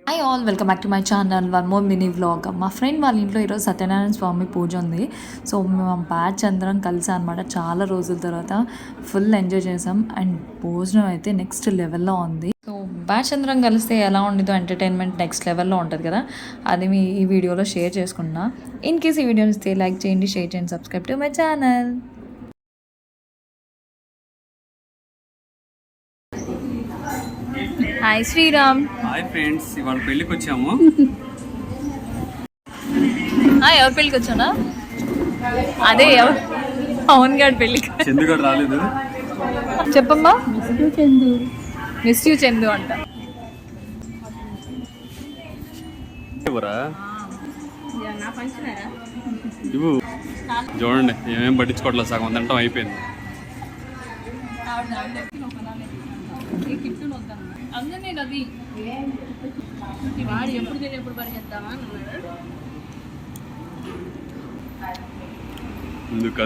Hi all, welcome back to my channel. One more mini vlog. మా friend వాళ్ళ ఇంట్లో ఈరోజు సత్యనారాయణ స్వామి పూజ ఉంది. సో మేము బ్యాచ్ అందరం కలిసి అనమాట. చాలా రోజుల తర్వాత ఫుల్ ఎంజాయ్ చేసాం అండ్ భోజనం అయితే నెక్స్ట్ లెవెల్లో ఉంది. సో బ్యాచ్ అందరం కలిస్తే ఎలా ఉండదో ఎంటర్టైన్మెంట్ నెక్స్ట్ లెవెల్లో ఉంటుంది కదా, అది మీ ఈ వీడియోలో షేర్ చేసుకున్నా. ఇన్ కేస్ ఈ వీడియో ఇస్తే లైక్ చేయండి, షేర్ చేయండి, subscribe to my channel. Hi Sriram. Hi friends, ఇవాళ పెళ్ళికి వచ్చాము. ఎవరి పెళ్ళికి వచ్చానా? అదే ఎవరు పవన్ గారి పెళ్ళికి. చందు గారు రాలేదు. చెప్పమ్మా. మిస్ యూ చందు అంట. ఇవ్వు చూడండి, ఏమేం పట్టించుకోవట్లేదు, సగం తింటాం అయిపోయింది. వాడు ఎప్పుడు తిని ఎప్పుడు పరిగెత్తామా ఎందుకు